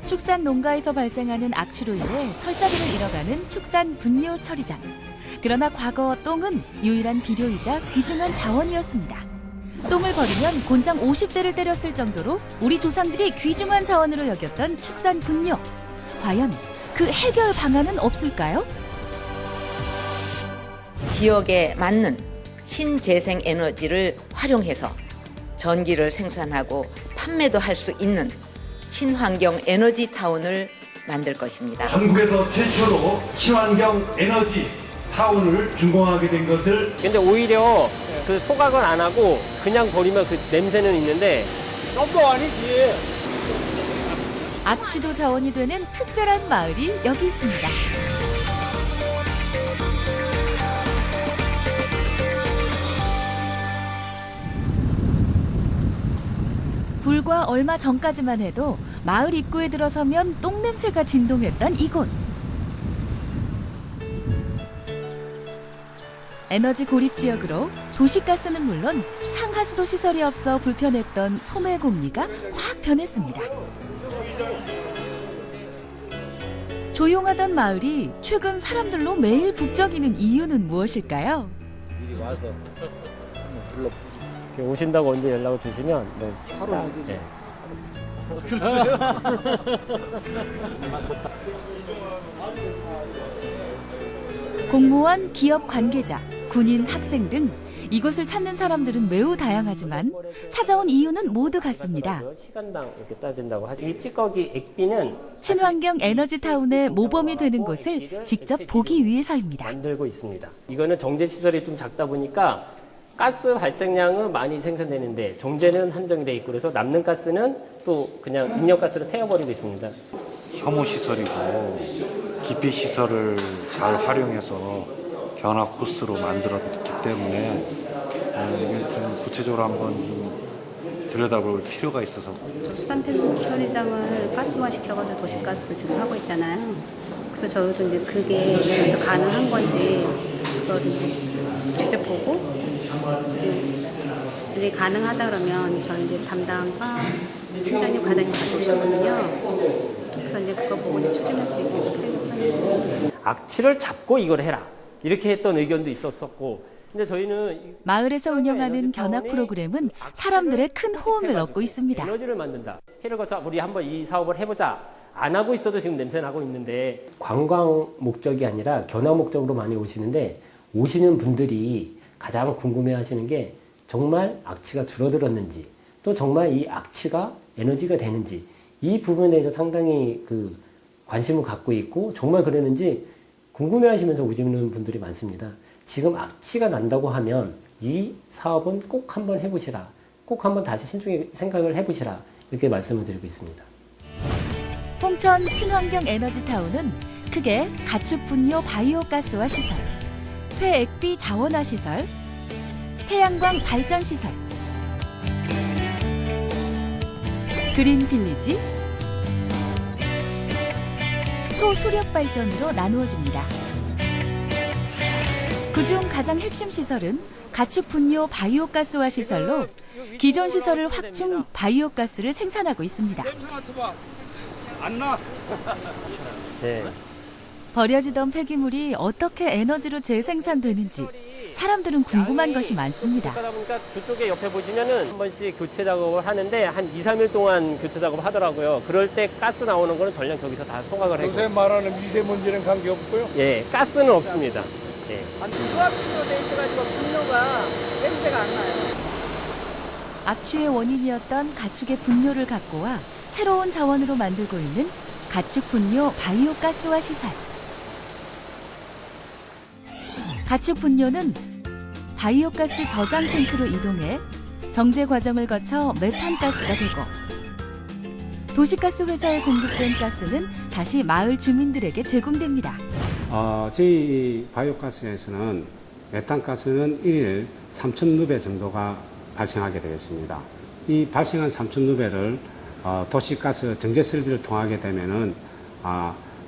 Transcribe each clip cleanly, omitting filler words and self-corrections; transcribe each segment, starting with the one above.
축산 농가에서 발생하는 악취로 인해 설자리를 잃어가는 축산 분뇨 처리장. 그러나 과거 똥은 유일한 비료이자 귀중한 자원이었습니다. 똥을 버리면 곤장 50대를 때렸을 정도로 우리 조상들이 귀중한 자원으로 여겼던 축산 분뇨. 과연 그 해결 방안은 없을까요? 지역에 맞는 신재생 에너지를 활용해서 전기를 생산하고 판매도 할 수 있는 친환경 에너지 타운을 만들 것입니다. 전국에서 최초로 친환경 에너지 타운을 준공하게 된 것을 근데 오히려 그 소각을 안 하고 그냥 버리면 그 냄새는 있는데 똥도 아니지. 악취도 자원이 되는 특별한 마을이 여기 있습니다. 불과 얼마 전까지만 해도 마을 입구에 들어서면 똥냄새가 진동했던 이곳. 에너지 고립 지역으로 도시가스는 물론 상하수도 시설이 없어 불편했던 소매공리가 확 변했습니다. 조용하던 마을이 최근 사람들로 매일 북적이는 이유는 무엇일까요? 미리 와서 오신다고 언제 연락을 주시면 하루 네. 공무원, 기업 관계자, 군인, 학생 등 이곳을 찾는 사람들은 매우 다양하지만 찾아온 이유는 모두 같습니다. 시간당 이렇게 따진다고 하죠. 이 찌꺼기 액비는 친환경 에너지 타운의 모범이 되는 곳을 직접 보기 위해서입니다. 만들고 있습니다. 이거는 정제 시설이 좀 작다 보니까 가스 발생량은 많이 생산되는데 정제는 한정이 돼 있고 그래서 남는 가스는 또 그냥 인력가스로 태워버리고 있습니다. 혐오 시설이고 기피 시설을 잘 활용해서 견학 코스로 만들었기 때문에 이게 좀 구체적으로 한번 좀 들여다볼 필요가 있어서. 축산 처리장을 가스화 시켜가지고 도시가스 지금 하고 있잖아요. 그래서 저희도 이제 그게 좀 더 가능한 건지 그걸 이제 직접 보고 이제 그게 가능하다 그러면 저희 이제 담당과 팀장님, 과장님 같이 오셨거든요. 그래서 이제 그거 보고 이제 추진할 수 있게 이렇게 하는 거예요. 악취를 잡고 이걸 해라 이렇게 했던 의견도 있었었고 근데 저희는 마을에서 운영하는 견학 프로그램은 사람들의 큰 호응을 얻고 있습니다. 에너지를 만든다. 해를 거쳐 우리 한번 이 사업을 해보자. 안 하고 있어도 지금 냄새 나고 있는데 관광 목적이 아니라 견학 목적으로 많이 오시는데 오시는 분들이 가장 궁금해하시는 게 정말 악취가 줄어들었는지 또 정말 이 악취가 에너지가 되는지 이 부분에 대해서 상당히 그 관심을 갖고 있고 정말 그러는지 궁금해하시면서 오시는 분들이 많습니다. 지금 악취가 난다고 하면 이 사업은 꼭 한번 해보시라. 꼭 한번 다시 신중히 생각을 해보시라. 이렇게 말씀을 드리고 있습니다. 홍천 친환경 에너지 타운은 크게 가축 분뇨 바이오가스화 시설, 폐액비 자원화 시설, 태양광 발전 시설, 그린 빌리지, 소수력 발전으로 나누어집니다. 그중 가장 핵심 시설은 가축 분뇨 바이오가스화 시설로 기존 시설을 확충 바이오가스를 생산하고 있습니다. 안 나. 네. 버려지던 폐기물이 어떻게 에너지로 재생산되는지 사람들은 궁금한 것이 많습니다. 그러다 보니까 저쪽에 옆에 보시면은 한 번씩 교체 작업을 하는데 한 2, 3일 동안 교체 작업을 하더라고요. 그럴 때 가스 나오는 거는 전량 저기서 다 소각을 해요. 요새 말하는 미세먼지는 관계 없고요. 예, 가스는 없습니다. 예. 유압수로 돼 있어가지고 분뇨가 냄새가 안 나요. 악취의 원인이었던 가축의 분뇨를 갖고 와 새로운 자원으로 만들고 있는 가축 분뇨 바이오가스화 시설. 가축 분뇨는 바이오가스 저장 탱크로 이동해 정제 과정을 거쳐 메탄가스가 되고 도시가스 회사에 공급된 가스는 다시 마을 주민들에게 제공됩니다. 저희 바이오가스에서는 메탄가스는 1일 3,000루베 정도가 발생하게 되겠습니다. 이 발생한 3,000루베를 도시가스 정제 설비를 통하게 되면은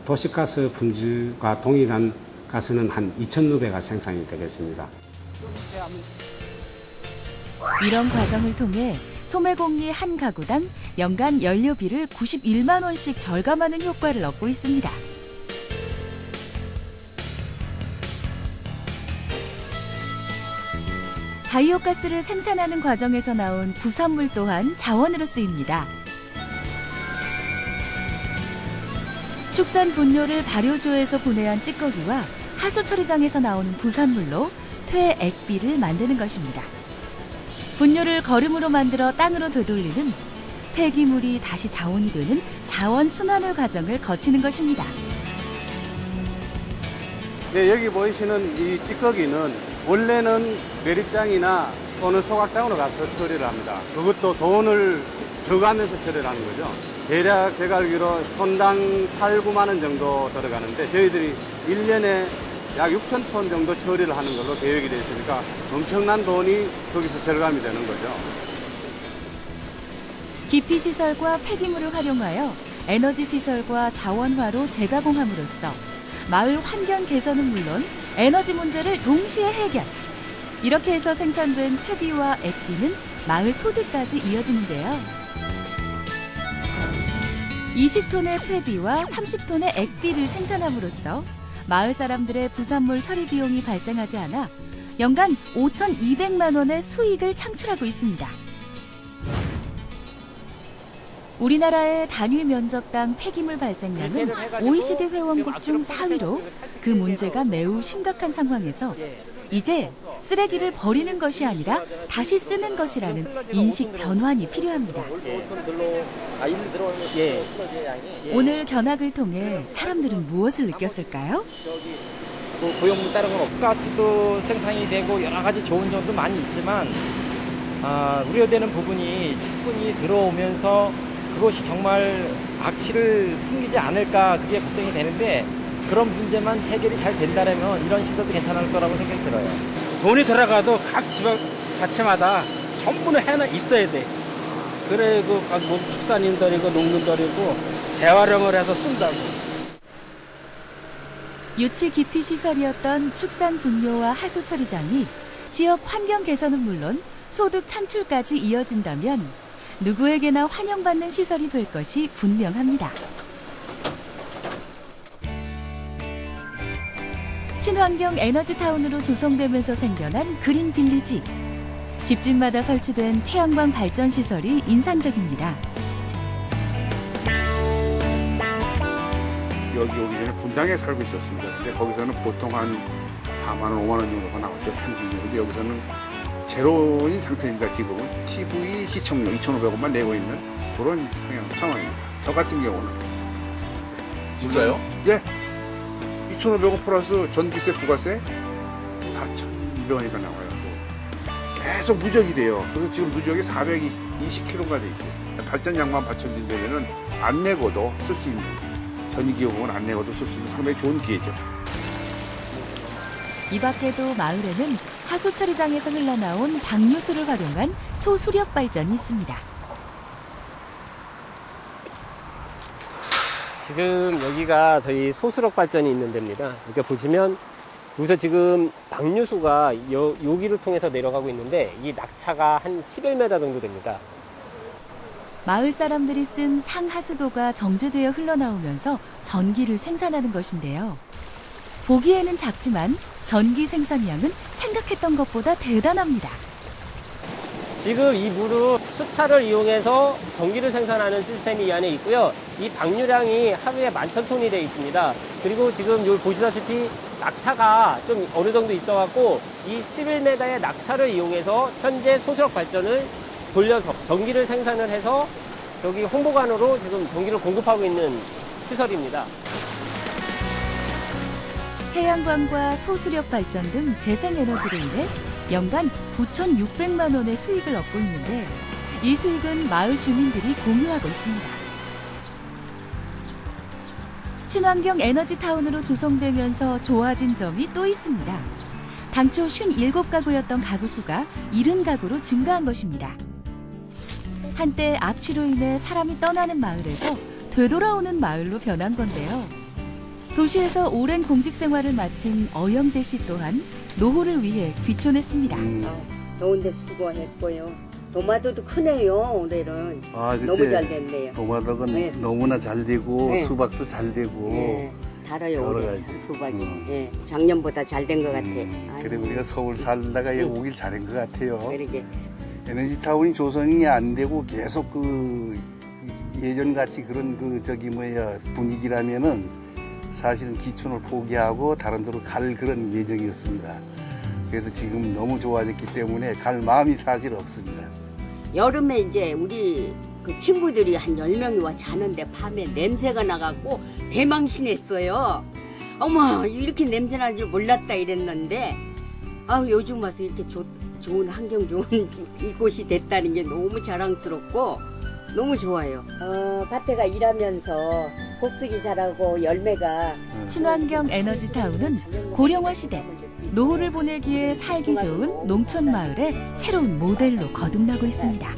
도시가스 품질과 동일한 가스는 한 2,000루베가 생산이 되겠습니다. 이런 과정을 통해 소매공리 한 가구당 연간 연료비를 91만 원씩 절감하는 효과를 얻고 있습니다. 바이오가스를 생산하는 과정에서 나온 부산물 또한 자원으로 쓰입니다. 축산 분뇨를 발효조에서 분해한 찌꺼기와 하수 처리장에서 나오는 부산물로 퇴액비를 만드는 것입니다. 분뇨를 거름으로 만들어 땅으로 되돌리는 폐기물이 다시 자원이 되는 자원 순환의 과정을 거치는 것입니다. 네, 여기 보이시는 이 찌꺼기는 원래는 매립장이나 또는 소각장으로 가서 처리를 합니다. 그것도 돈을 줘가면서 처리를 하는 거죠. 대략 제가 알기로 톤당 8, 9만 원 정도 들어가는데 저희들이 1년에 약 6천 톤 정도 처리를 하는 걸로 계획이 되어 있으니까 엄청난 돈이 거기서 절감이 되는 거죠. 기피시설과 폐기물을 활용하여 에너지시설과 자원화로 재가공함으로써 마을 환경 개선은 물론 에너지 문제를 동시에 해결. 이렇게 해서 생산된 퇴비와 액비는 마을 소득까지 이어지는데요. 20톤의 퇴비와 30톤의 액비를 생산함으로써 마을 사람들의 부산물 처리 비용이 발생하지 않아 연간 5,200만 원의 수익을 창출하고 있습니다. 우리나라의 단위 면적당 폐기물 발생량은 OECD 회원국 중 4위로 그 문제가 매우 심각한 상황에서 이제 쓰레기를 버리는 것이 아니라 다시 쓰는 것이라는 인식 변환이 필요합니다. 오늘 견학을 통해 사람들은 무엇을 느꼈을까요? 고용물 다른 건 없고 가스도 생산이 되고 여러 가지 좋은 점도 많이 있지만 우려되는 부분이 충분히 들어오면서 그것이 정말 악취를 풍기지 않을까 그게 걱정이 되는데 그런 문제만 해결이 잘 된다면 이런 시설도 괜찮을 거라고 생각이 들어요. 돈이 들어가도 각 지방 자체마다 전부는 해는 있어야 돼. 그래 그 축산인들이고 농민들이고 재활용을 해서 쓴다고. 유치 기피 시설이었던 축산 분뇨와 하수 처리장이 지역 환경 개선은 물론 소득 창출까지 이어진다면 누구에게나 환영받는 시설이 될 것이 분명합니다. 친환경 에너지타운으로 조성되면서 생겨난 그린 빌리지. 집집마다 설치된 태양광 발전 시설이 인상적입니다. 여기 오기 전에 분당에 살고 있었습니다. 근데 거기서는 보통 한 4만 원, 5만 원 정도가 나왔죠, 평균이. 근데 여기서는 제로인 상태입니다, 지금은. TV 시청료 2,500원만 내고 있는 그런 상황입니다. 저 같은 경우는. 진짜요? 예. 2,500원 플러스 전기세, 부가세 4,200원이가 나와요. 계속 누적이 돼요. 그래서 지금 누적이 420kg가 돼 있어요. 발전량만 받쳐진 데에는 안 내고도 쓸 수 있는, 전기요금은 안 내고도 쓸 수 있는 상당히 좋은 기회죠. 이 밖에도 마을에는 하수 처리장에서 흘러나온 방류수를 활용한 소수력 발전이 있습니다. 지금 여기가 저희 소수력 발전이 있는 데입니다. 이렇게 보시면 우선 지금 방류수가 여기를 통해서 내려가고 있는데 이 낙차가 한 11m 정도 됩니다. 마을 사람들이 쓴 상하수도가 정제되어 흘러나오면서 전기를 생산하는 것인데요. 보기에는 작지만 전기 생산량은 생각했던 것보다 대단합니다. 지금 이 물은 수차를 이용해서 전기를 생산하는 시스템이 이 안에 있고요. 이 방류량이 하루에 11,000톤이 되어 있습니다. 그리고 지금 여기 보시다시피 낙차가 좀 어느 정도 있어갖고 이 11m의 낙차를 이용해서 현재 소수력 발전을 돌려서 전기를 생산을 해서 저기 홍보관으로 지금 전기를 공급하고 있는 시설입니다. 태양광과 소수력 발전 등 재생에너지로 인해 연간 9,600만 원의 수익을 얻고 있는데 이 수익은 마을 주민들이 공유하고 있습니다. 친환경 에너지타운으로 조성되면서 좋아진 점이 또 있습니다. 당초 57가구였던 가구 수가 70가구로 증가한 것입니다. 한때 악취로 인해 사람이 떠나는 마을에서 되돌아오는 마을로 변한 건데요. 도시에서 오랜 공직 생활을 마친 어영재 씨 또한 노후를 위해 귀촌했습니다. 더운데 수고했고요. 도마도도 크네요. 올해는 아, 글쎄, 너무 잘 됐네요. 도마덕은 네. 너무나 잘 되고 네. 수박도 잘 되고 예, 달아요 여러 올해 가지. 수박이. 예, 작년보다 잘 된 것 같아. 그래 우리가 서울 살다가 여기 오길 잘한 것 같아요. 그러게. 에너지타운이 조성이 안 되고 계속 예전 같이 그런 분위기라면은 사실은 기촌을 포기하고 다른 데로 갈 그런 예정이었습니다. 그래서 지금 너무 좋아졌기 때문에 갈 마음이 사실 없습니다. 여름에 이제 우리 그 친구들이 한 10명이 와 자는데 밤에 냄새가 나갖고 대망신했어요. 어머 이렇게 냄새 나는 줄 몰랐다 이랬는데 요즘 와서 이렇게 좋은 환경 좋은 이곳이 됐다는 게 너무 자랑스럽고 너무 좋아요. 밭에가 일하면서 곡식이 자라고 열매가 친환경 에너지 타운은 고령화 시대 노후를 보내기에 살기 좋은 농촌 마을의 새로운 모델로 거듭나고 있습니다.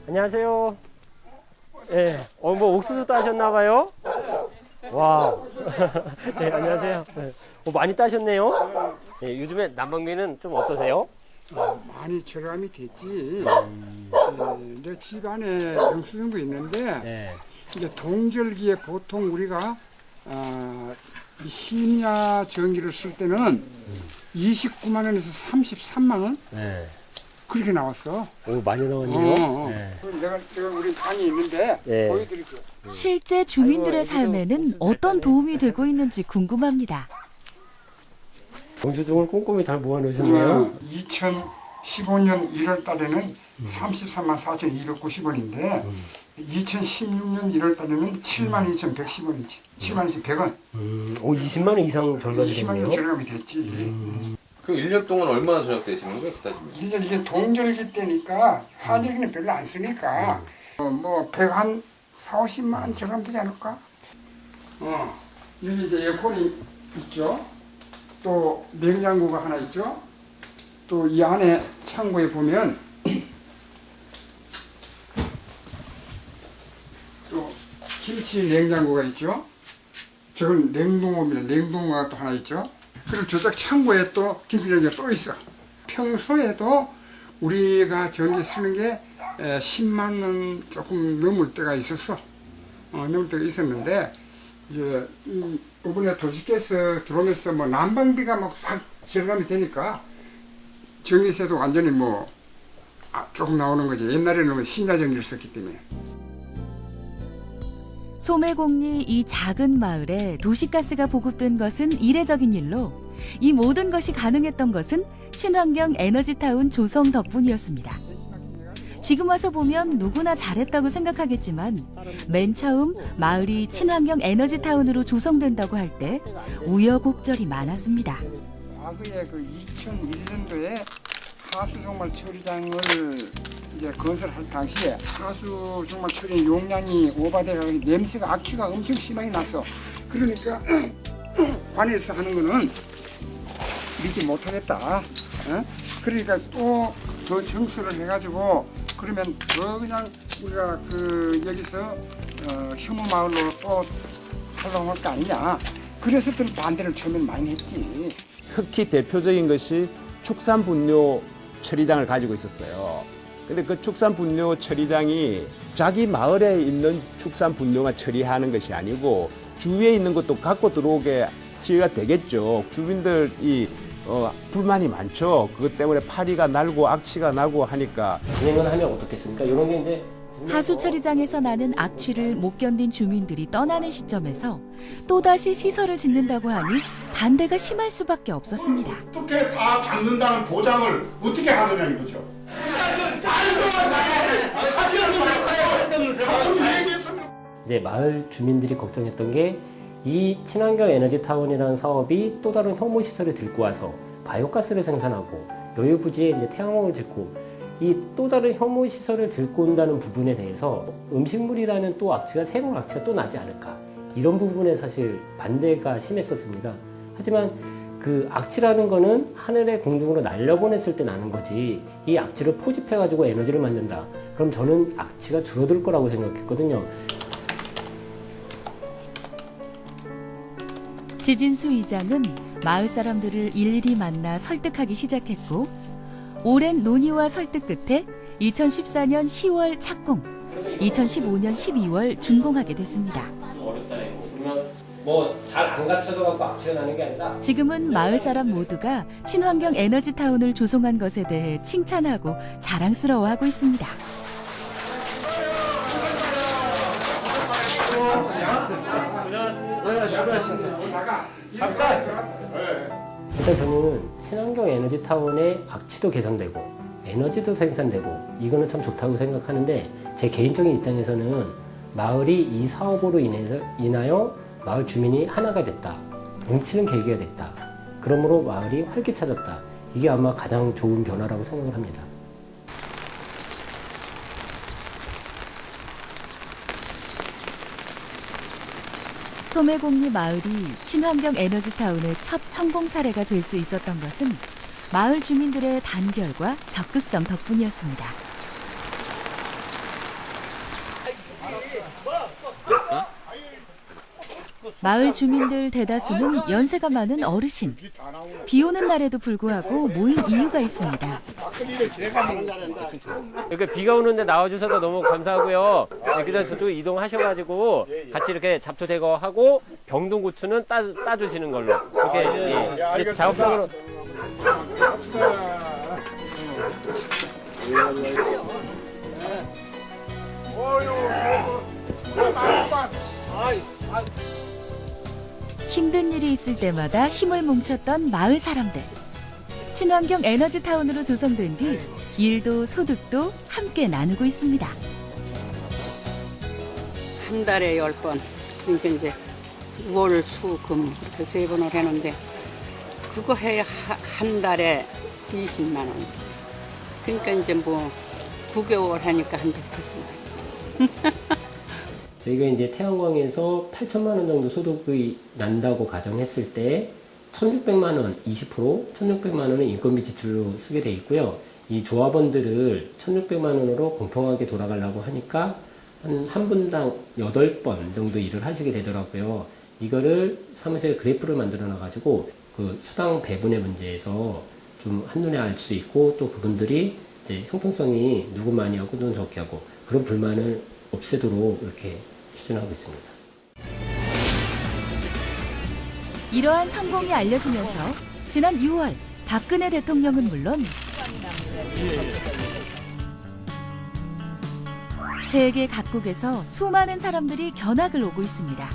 안녕하세요. 예, 뭐 옥수수 따셨나봐요? 와. 네, 안녕하세요. 네. 많이 따셨네요. 예, 요즘에 난방비는 좀 어떠세요? 많이 절감이 됐지. 내 집안에 영수증도 있는데 네. 이제 동절기에 보통 우리가 이 심야 전기를 쓸 때는 29만 원에서 33만 원 네. 그렇게 나왔어. 오, 많이 나왔네요. 네. 내가 우리 방이 있는데 네. 보여드릴게요. 실제 주민들의 삶에는 어떤 도움이 되고 있는지 궁금합니다. 영수증을 꼼꼼히 잘 모아놓으셨네요. 2015년 1월 달에는 33만 4,290원인데 2016년 1월 달에는 7만 2,110원이지. 7만 2,100원. 오, 20만 원 이상 절감이 20만 원 됐네요. 절감이 됐지. 그 1년 동안 얼마나 절약되시는 거예요? 그따 1년 이게 동절기 때니까 화들기는 별로 안 쓰니까 뭐 100한 4, 50만 원 절감되지 않을까? 여기 이제 에어컨이 있죠. 또 냉장고가 하나 있죠. 또 이 안에 창고에 보면 또 김치 냉장고가 있죠. 저건 냉동고입니다. 냉동고가 또 하나 있죠. 그리고 저쪽 창고에 또 김치 냉장고가 또 있어. 평소에도 우리가 전기 쓰는 게 10만 원 조금 넘을 때가 있었어. 넘을 때가 있었는데 이제 이번에 도시가스 들어오면서 뭐 난방비가 막 확 절감이 되니까 전기세도 완전히 조금 나오는 거지. 옛날에는 신나 전기를 썼기 때문에. 소매공리 이 작은 마을에 도시가스가 보급된 것은 이례적인 일로 이 모든 것이 가능했던 것은 친환경 에너지타운 조성 덕분이었습니다. 지금 와서 보면 누구나 잘했다고 생각하겠지만 맨 처음 마을이 친환경 에너지타운으로 조성된다고 할 때 우여곡절이 많았습니다. 과거에 그 2001년도에 하수 종말 처리장을 이제 건설할 당시에 하수 종말 처리 용량이 오버돼서 냄새가 악취가 엄청 심하게 났어. 그러니까 관에서 하는 거는 믿지 못하겠다. 그러니까 또 더 정수를 해가지고 그러면 더 그냥 우리가 여기서 혐오 마을로 또 활동할 거 아니냐. 그래서 또 반대를 처음엔 많이 했지. 특히 대표적인 것이 축산분뇨 처리장을 가지고 있었어요. 근데 그 축산분뇨 처리장이 자기 마을에 있는 축산분뇨만 처리하는 것이 아니고 주위에 있는 것도 갖고 들어오게 시위가 되겠죠. 주민들이 불만이 많죠. 그것 때문에 파리가 날고 악취가 나고 하니까. 진행을 하면 어떻겠습니까? 이런 게 이제 하수 처리장에서 나는 악취를 못 견딘 주민들이 떠나는 시점에서 또다시 시설을 짓는다고 하니 반대가 심할 수밖에 없었습니다. 어떻게 다 잡는다는 보장을 어떻게 하느냐 이거죠. 이제 마을 주민들이 걱정했던 게 이 친환경 에너지 타운이라는 사업이 또 다른 혐오 시설을 들고 와서 바이오가스를 생산하고 여유 부지에 이제 태양광을 짓고 이 또 다른 혐오 시설을 들고 온다는 부분에 대해서 음식물이라는 또 악취가 새로운 악취가 또 나지 않을까 이런 부분에 사실 반대가 심했었습니다. 하지만 그 악취라는 거는 하늘에 공중으로 날려보냈을 때 나는 거지 이 악취를 포집해가지고 에너지를 만든다. 그럼 저는 악취가 줄어들 거라고 생각했거든요. 지진수 이장은 마을 사람들을 일일이 만나 설득하기 시작했고 오랜 논의와 설득 끝에 2014년 10월 착공, 2015년 12월 준공하게 됐습니다. 뭐 잘 안 갖춰져 갖고 악취가 나는 게 아니라 지금은 마을 사람 모두가 친환경 에너지타운을 조성한 것에 대해 칭찬하고 자랑스러워하고 있습니다. 일단 저는 친환경 에너지 타운의 악취도 개선되고 에너지도 생산되고 이거는 참 좋다고 생각하는데 제 개인적인 입장에서는 마을이 이 사업으로 인하여 마을 주민이 하나가 됐다. 뭉치는 계기가 됐다. 그러므로 마을이 활기차졌다. 이게 아마 가장 좋은 변화라고 생각을 합니다. 소매공리 마을이 친환경 에너지타운의 첫 성공 사례가 될 수 있었던 것은 마을 주민들의 단결과 적극성 덕분이었습니다. 마을 주민들 대다수는 연세가 많은 어르신. 비 오는 날에도 불구하고 모인 이유가 있습니다. 이렇게 비가 오는데 나와주셔서 너무 감사하고요. 그냥 저쪽 이동하셔가지고 같이 이렇게 잡초 제거하고 병든 고추는 따주시는 걸로 이렇게 이제 작업적으로. 힘든 일이 있을 때마다 힘을 뭉쳤던 마을 사람들. 친환경 에너지타운으로 조성된 뒤 일도 소득도 함께 나누고 있습니다. 한 달에 10번, 그러니까 이제 월, 수, 금 이렇게 3번을 하는데 그거 해야 한 달에 20만 원. 그러니까 이제 뭐 9개월 하니까 한 달 됐습니다. 저희가 이제 태양광에서 8천만 원 정도 소득이 난다고 가정했을 때 1,600만 원 20%, 1,600만 원은 인건비 지출로 쓰게 돼 있고요. 이 조합원들을 1,600만 원으로 공평하게 돌아가려고 하니까 한 분당 8번 정도 일을 하시게 되더라고요. 이거를 사무실 그래프를 만들어 놔가지고 그 수당 배분의 문제에서 좀 한눈에 알 수 있고 또 그분들이 이제 형평성이 누구 많이 하고 누구 적게 하고 그런 불만을 없애도록 이렇게 추진하고 있습니다. 이러한 성공이 알려지면서 지난 6월 박근혜 대통령은 물론 세계 각국에서 수많은 사람들이 견학을 오고 있습니다.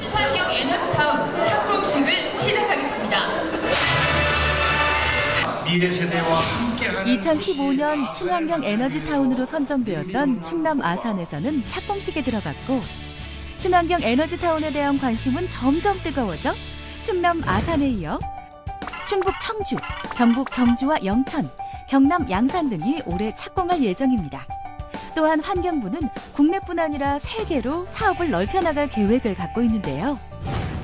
친환경 에너지타운 착공식을 시작하겠습니다. 미래 세대와 함께하는 2015년 친환경 에너지타운으로 선정되었던 충남 아산에서는 착공식에 들어갔고 친환경 에너지타운에 대한 관심은 점점 뜨거워져 충남 아산에 이어 충북 청주, 경북 경주와 영천, 경남 양산 등이 올해 착공할 예정입니다. 또한 환경부는 국내뿐 아니라 세계로 사업을 넓혀나갈 계획을 갖고 있는데요.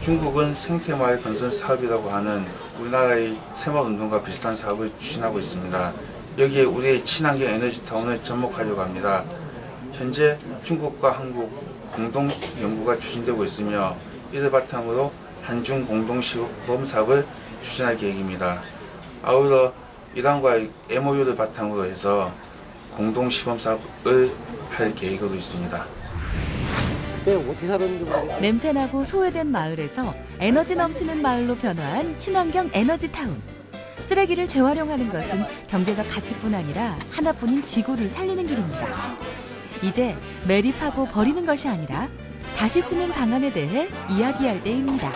중국은 생태마을 건설 사업이라고 하는 우리나라의 새마을운동과 비슷한 사업을 추진하고 있습니다. 여기에 우리의 친환경 에너지타운을 접목하려고 합니다. 현재 중국과 한국 공동 연구가 추진되고 있으며 이를 바탕으로 한중 공동 시범 사업을 추진할 계획입니다. 아울러 이란과의 MOU를 바탕으로 해서 공동 시범 사업을 할 계획으로 있습니다. 그때 어떻게 살았는지 모르겠어요. 냄새나고 소외된 마을에서 에너지 넘치는 마을로 변화한 친환경 에너지타운. 쓰레기를 재활용하는 것은 경제적 가치뿐 아니라 하나뿐인 지구를 살리는 길입니다. 이제 매립하고 버리는 것이 아니라 다시 쓰는 방안에 대해 이야기할 때입니다.